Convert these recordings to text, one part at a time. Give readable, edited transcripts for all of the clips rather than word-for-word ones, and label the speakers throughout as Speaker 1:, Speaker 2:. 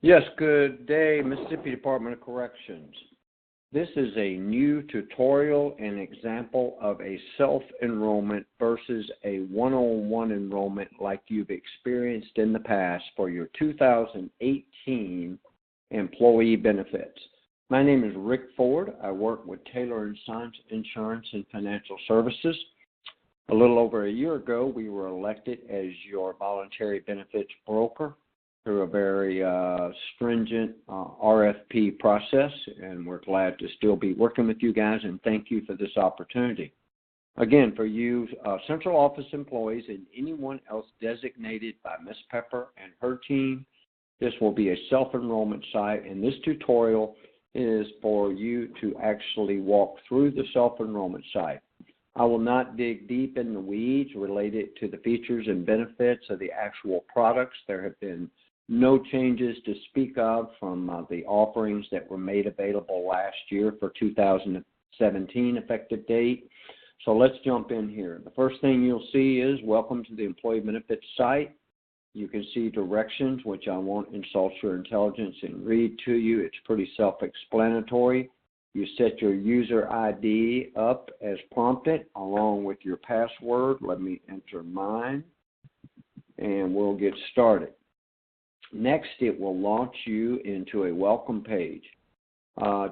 Speaker 1: Yes, good day, Mississippi Department of Corrections. This is a new tutorial and example of a self-enrollment versus a one-on-one enrollment like you've experienced in the past for your 2018 employee benefits. My name is Rick Ford. I work with Taylor & Sons Insurance and Financial Services. A little over a year ago, we were elected as your voluntary benefits broker through a very stringent RFP process, and we're glad to still be working with you guys, and thank you for this opportunity. Again, for you central office employees and anyone else designated by Ms. Pepper and her team, this will be a self-enrollment site, and this tutorial is for you to actually walk through the self-enrollment site. I will not dig deep in the weeds related to the features and benefits of the actual products. There have been no changes to speak of from the offerings that were made available last year for 2017 effective date. So let's jump in here. The first thing you'll see is welcome to the employee benefits site. You can see directions, which I won't insult your intelligence and read to you. It's pretty self-explanatory. You set your user ID up as prompted along with your password. Let me enter mine and we'll get started. Next, it will launch you into a welcome page.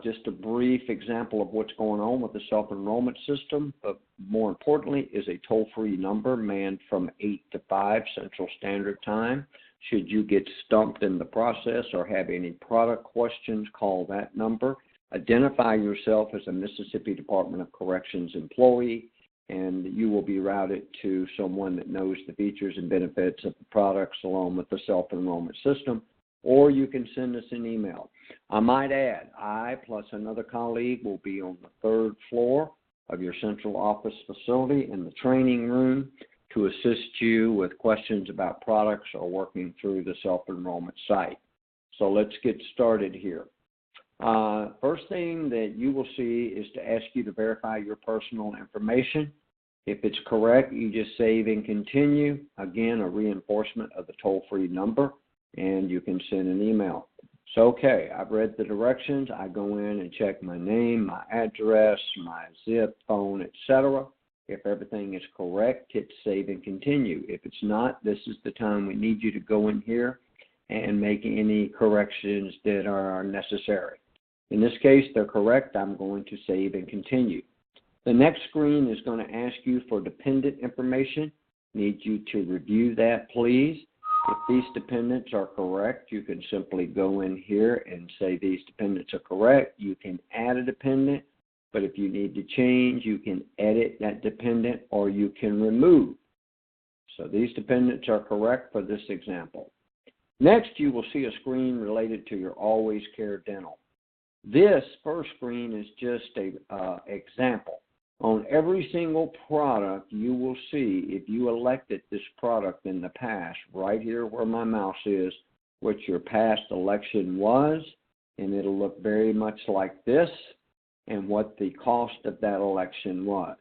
Speaker 1: Just a brief example of what's going on with the self-enrollment system, but more importantly is a toll-free number manned from 8 to 5 Central Standard Time. Should you get stumped in the process or have any product questions, call that number. Identify yourself as a Mississippi Department of Corrections employee, and you will be routed to someone that knows the features and benefits of the products along with the self-enrollment system, or you can send us an email. I might add, I plus another colleague will be on the 3rd floor of your central office facility in the training room to assist you with questions about products or working through the self-enrollment site. So let's get started here. First thing that you will see is to ask you to verify your personal information. If it's correct, you just save and continue. Again, a reinforcement of the toll-free number, and you can send an email. So, okay, I've read the directions. I go in and check my name, my address, my zip, phone, etc. If everything is correct, hit save and continue. If it's not, this is the time we need you to go in here and make any corrections that are necessary. In this case, they're correct. I'm going to save and continue. The next screen is going to ask you for dependent information. Need you to review that, please. If these dependents are correct, you can simply go in here and say these dependents are correct. You can add a dependent, but if you need to change, you can edit that dependent or you can remove. So these dependents are correct for this example. Next, you will see a screen related to your Always Care Dental. This first screen is just an example. On every single product you will see, if you elected this product in the past, right here where my mouse is, what your past election was, and it'll look very much like this, and what the cost of that election was.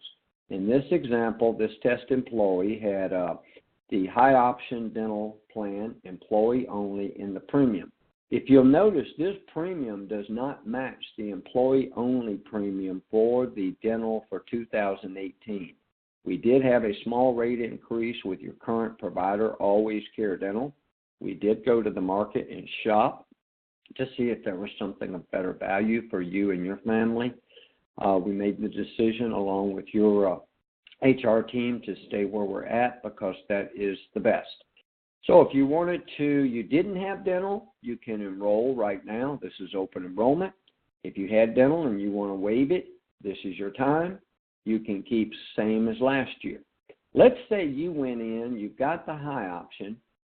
Speaker 1: In this example, this test employee had the high option dental plan, employee only, in the premium. If you'll notice, this premium does not match the employee-only premium for the dental for 2018. We did have a small rate increase with your current provider, Always Care Dental. We did go to the market and shop to see if there was something of better value for you and your family. We made the decision along with your HR team to stay where we're at because that is the best. So if you wanted to, you didn't have dental, you can enroll right now. This is open enrollment. If you had dental and you want to waive it, this is your time. You can keep same as last year. Let's say you went in, you got the high option,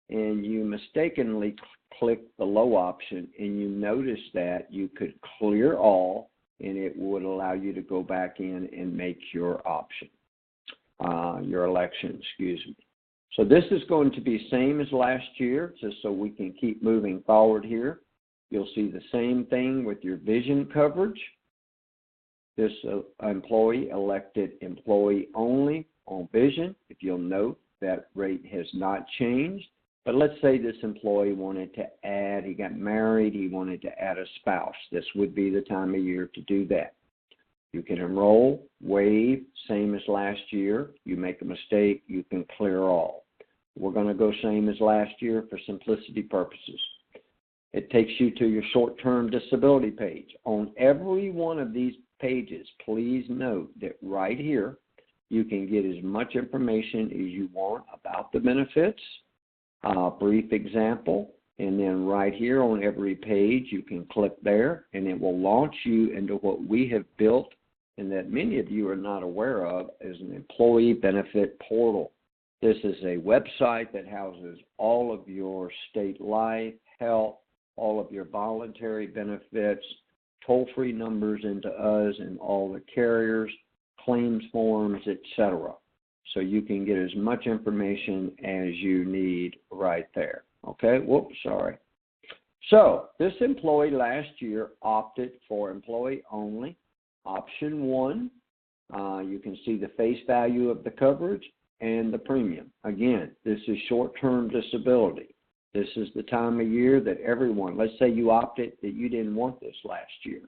Speaker 1: and you mistakenly clicked the low option, and you noticed that you could clear all, and it would allow you to go back in and make your option, your election, excuse me. So this is going to be same as last year, just so we can keep moving forward here. You'll see the same thing with your vision coverage. This employee elected employee only on vision. If you'll note, that rate has not changed. But let's say this employee wanted to add, he got married, he wanted to add a spouse. This would be the time of year to do that. You can enroll, waive, same as last year. You make a mistake, you can clear all. We're going to go same as last year for simplicity purposes. It takes you to your short-term disability page. On every one of these pages, please note that right here, you can get as much information as you want about the benefits, brief example, and then right here on every page, you can click there, and it will launch you into what we have built and that many of you are not aware of as an employee benefit portal. This is a website that houses all of your state life, health, all of your voluntary benefits, toll-free numbers into us and all the carriers, claims forms, etc. So you can get as much information as you need right there. Okay, whoops, sorry. So this employee last year opted for employee only. Option 1, you can see the face value of the coverage and the premium. Again, this is short-term disability. This is the time of year that everyone, let's say you opted that you didn't want this last year.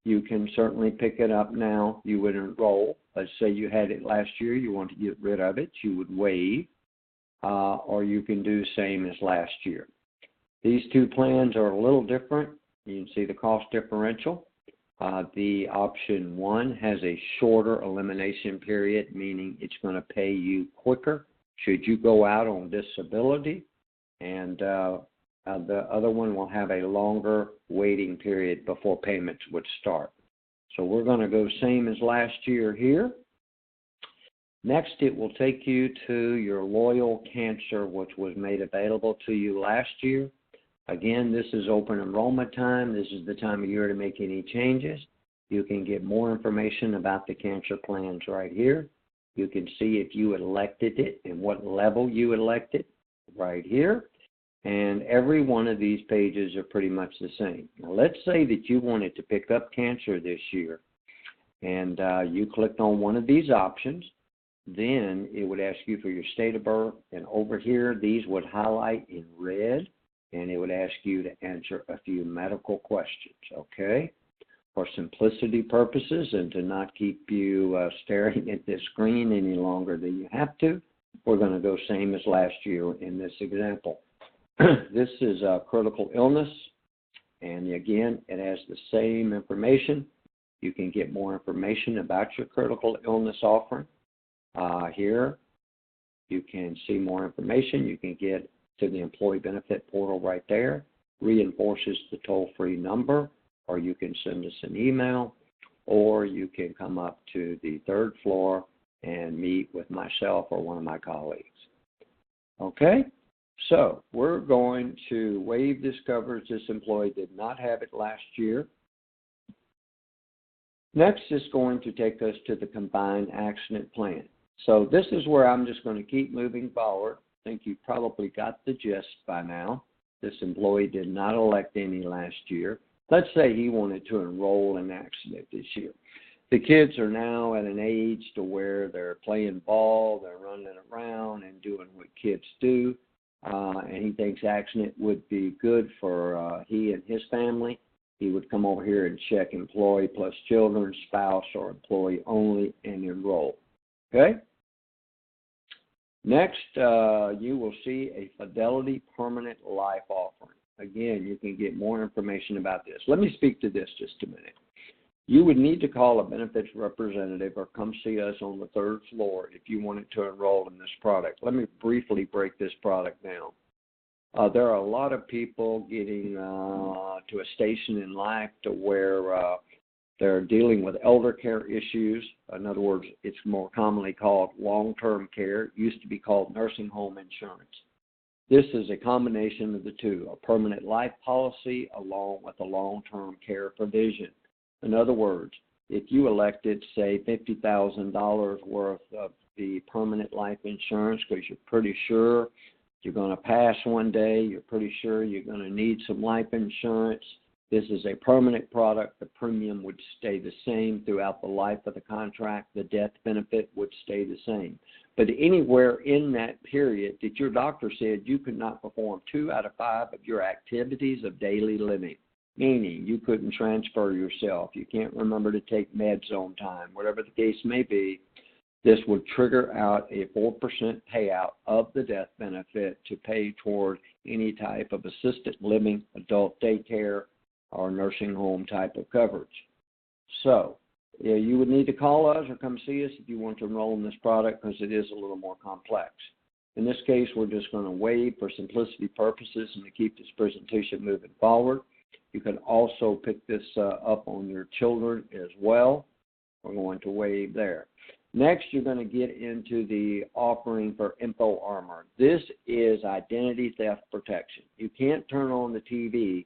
Speaker 1: You can certainly pick it up now. You would enroll. Let's say you had it last year. You want to get rid of it. You would waive, or you can do the same as last year. These two plans are a little different. You can see the cost differential. The option 1 has a shorter elimination period, meaning it's going to pay you quicker should you go out on disability, and the other one will have a longer waiting period before payments would start. So we're going to go same as last year here. Next, it will take you to your Loyal Cancer, which was made available to you last year. Again, this is open enrollment time. This is the time of year to make any changes. You can get more information about the cancer plans right here. You can see if you elected it and what level you elected right here. And every one of these pages are pretty much the same. Now, let's say that you wanted to pick up cancer this year, and you clicked on one of these options. Then it would ask you for your state of birth, and over here, these would highlight in red, and it would ask you to answer a few medical questions, okay? For simplicity purposes and to not keep you staring at this screen any longer than you have to, we're going to go same as last year in this example. This is a critical illness, and again, it has the same information. You can get more information about your critical illness offering. Here, you can see more information. You can get to the employee benefit portal right there, reinforces the toll-free number, or you can send us an email, or you can come up to the 3rd floor and meet with myself or one of my colleagues. Okay, so we're going to waive this coverage. This employee did not have it last year. Next is going to take us to the combined accident plan. So this is where I'm just going to keep moving forward. I think you probably got the gist by now. This employee did not elect any last year. Let's say he wanted to enroll in accident this year. The kids are now at an age to where they're playing ball, they're running around and doing what kids do, and he thinks accident would be good for he and his family. He would come over here and check employee plus children, spouse, or employee only and enroll. Okay? Next, you will see a Fidelity Permanent Life offering. Again, you can get more information about this. Let me speak to this just a minute. You would need to call a benefits representative or come see us on the 3rd floor if you wanted to enroll in this product. Let me briefly break this product down. There are a lot of people getting to a station in life to where they're dealing with elder care issues. In other words, it's more commonly called long-term care. It used to be called nursing home insurance. This is a combination of the two, a permanent life policy along with a long-term care provision. In other words, if you elected, say, $50,000 worth of the permanent life insurance because you're pretty sure you're going to pass one day, you're pretty sure you're going to need some life insurance, This is a permanent product. The premium would stay the same throughout the life of the contract. The death benefit would stay the same. But anywhere in that period that your doctor said you could not perform 2 out of 5 of your activities of daily living, meaning you couldn't transfer yourself, you can't remember to take meds on time, whatever the case may be, this would trigger out a 4% payout of the death benefit to pay toward any type of assisted living, adult daycare, or nursing home type of coverage. So yeah, you would need to call us or come see us if you want to enroll in this product because it is a little more complex. In this case, we're just going to waive for simplicity purposes and to keep this presentation moving forward. You can also pick this up on your children as well. We're going to waive there. Next, you're going to get into the offering for InfoArmor. This is identity theft protection. You can't turn on the TV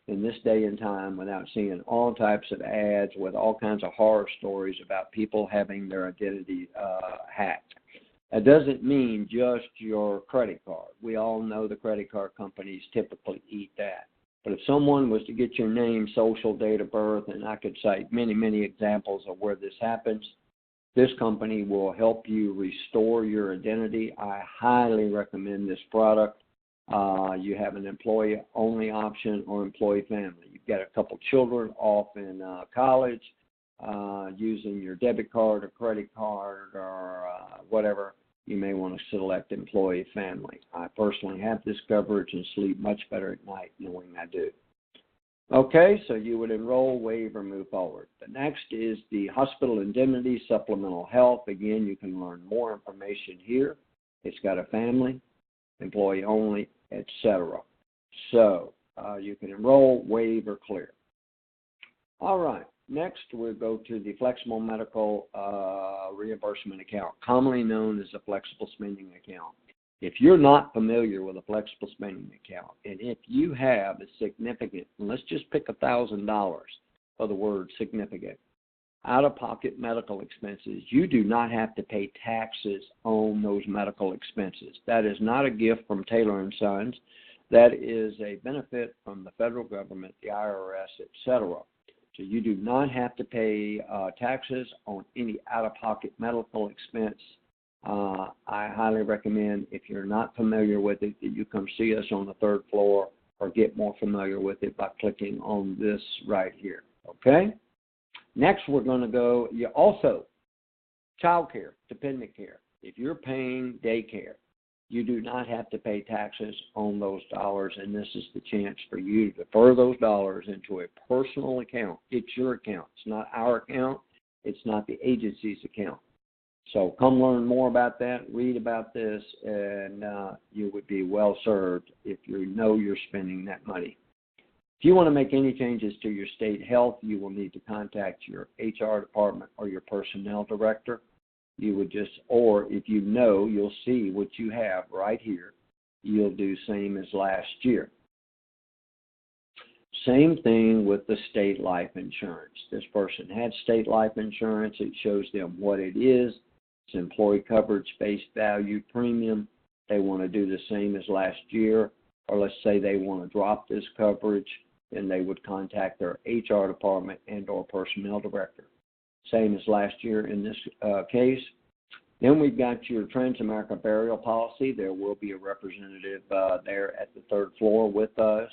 Speaker 1: in this day and time without seeing all types of ads with all kinds of horror stories about people having their identity hacked. That doesn't mean just your credit card. We all know the credit card companies typically eat that. But if someone was to get your name, social, date of birth, and I could cite many, many examples of where this happens, this company will help you restore your identity. I highly recommend this product. You have an employee-only option or employee-family. You've got a couple children off in college using your debit card or credit card or whatever. You may want to select employee-family. I personally have this coverage and sleep much better at night knowing I do. Okay, so you would enroll, waive, or move forward. The next is the hospital indemnity supplemental health. Again, you can learn more information here. It's got a family, employee only, etc. So you can enroll, waive, or clear. All right, next we'll go to the flexible medical reimbursement account, commonly known as a flexible spending account. If you're not familiar with a flexible spending account, and if you have a significant, and let's just pick $1,000 for the word significant, out-of-pocket medical expenses, you do not have to pay taxes on those medical expenses. That is not a gift from Taylor & Sons. That is a benefit from the federal government, the IRS, etc. So you do not have to pay taxes on any out-of-pocket medical expense. I highly recommend, if you're not familiar with it, that you come see us on the 3rd floor or get more familiar with it by clicking on this right here, okay? Next, we're going to go, also, child care, dependent care. If you're paying daycare, you do not have to pay taxes on those dollars, and this is the chance for you to defer those dollars into a personal account. It's your account. It's not our account. It's not the agency's account. So come learn more about that, read about this, and you would be well served if you know you're spending that money. If you want to make any changes to your state health, you will need to contact your HR department or your personnel director. You would just, or if you know, you'll see what you have right here. You'll do same as last year. Same thing with the state life insurance. This person had state life insurance. It shows them what it is. It's employee coverage, face value, premium. They want to do the same as last year, or let's say they want to drop this coverage, then they would contact their HR department and or personnel director. Same as last year in this case. Then we've got your Transamerica burial policy. There will be a representative there at the 3rd floor with us.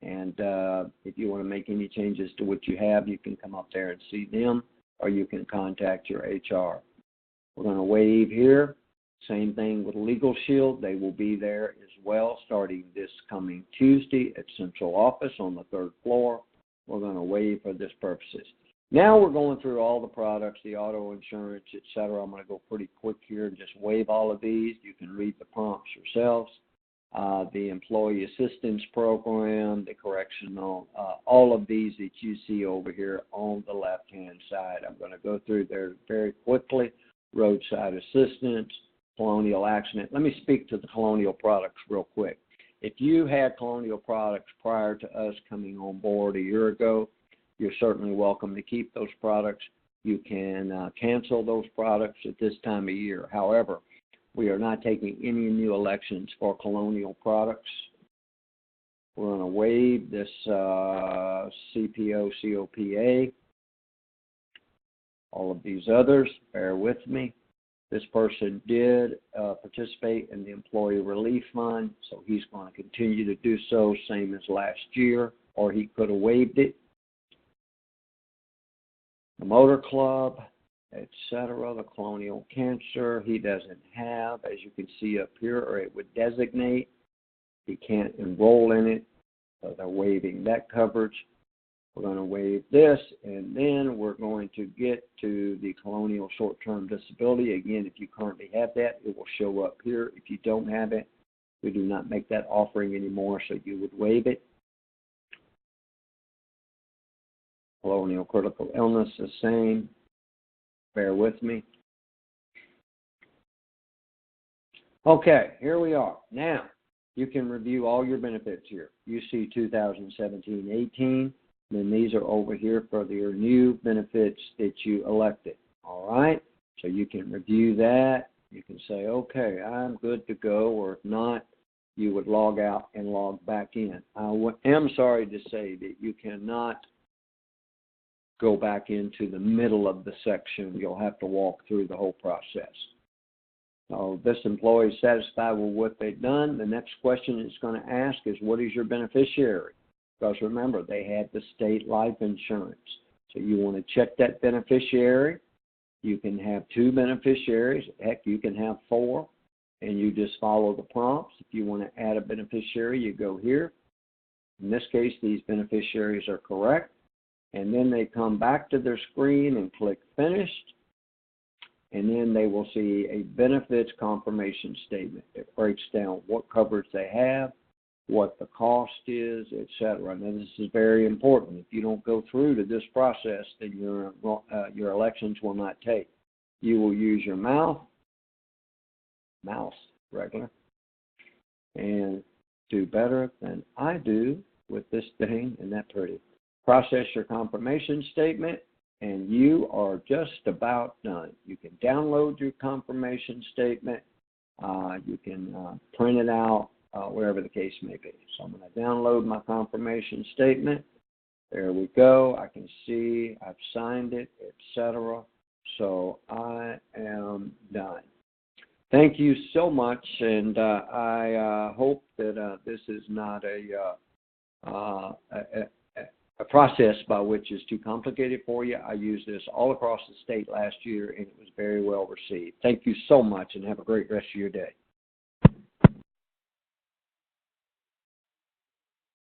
Speaker 1: And if you want to make any changes to what you have, you can come up there and see them, or you can contact your HR. We're going to waive here. Same thing with Legal Shield. They will be there as well starting this coming Tuesday at Central Office on the 3rd floor. We're going to waive for this purposes. Now we're going through all the products, the auto insurance, etc. I'm going to go pretty quick here and just waive all of these. You can read the prompts yourselves. The Employee Assistance Program, the correctional, all of these that you see over here on the left-hand side. I'm going to go through there very quickly. Roadside assistance, Colonial Accident. Let me speak to the Colonial products real quick. If you had Colonial products prior to us coming on board a year ago, you're certainly welcome to keep those products. You can cancel those products at this time of year. However, we are not taking any new elections for Colonial products. We're going to waive this CPO, COPA, all of these others. Bear with me. This person did participate in the Employee Relief Fund, so he's going to continue to do so, same as last year, or he could have waived it. The Motor Club, etc., the Colonial Cancer, he doesn't have, as you can see up here, or it would designate. He can't enroll in it, so they're waiving that coverage. We're going to waive this, and then we're going to get to the Colonial Short-Term Disability. Again, if you currently have that, it will show up here. If you don't have it, we do not make that offering anymore, so you would waive it. Colonial Critical Illness, the same. Bear with me. Okay, here we are. Now, you can review all your benefits here. You see 2017-18. Then these are over here for your new benefits that you elected. All right? So you can review that. You can say, okay, I'm good to go, or if not, you would log out and log back in. I am sorry to say that you cannot go back into the middle of the section. You'll have to walk through the whole process. So this employee is satisfied with what they've done. The next question it's going to ask is, what is your beneficiary? Because remember, they had the state life insurance. So you want to check that beneficiary. You can have 2 beneficiaries. Heck, you can have 4. And you just follow the prompts. If you want to add a beneficiary, you go here. In this case, these beneficiaries are correct. And then they come back to their screen and click Finished. And then they will see a benefits confirmation statement. It breaks down what coverage they have, what the cost is, etc. Now, this is very important. If you don't go through to this process, then your elections will not take. You will use your mouse, regular, and do better than I do with this thing. Isn't that pretty? Process your confirmation statement, and you are just about done. You can download your confirmation statement. You can print it out. Wherever the case may be. So I'm going to download my confirmation statement. There we go. I can see I've signed it, etc. So I am done. Thank you so much, and I hope that this is not a process by which is too complicated for you. I used this all across the state last year, and it was very well received. Thank you so much, and have a great rest of your day.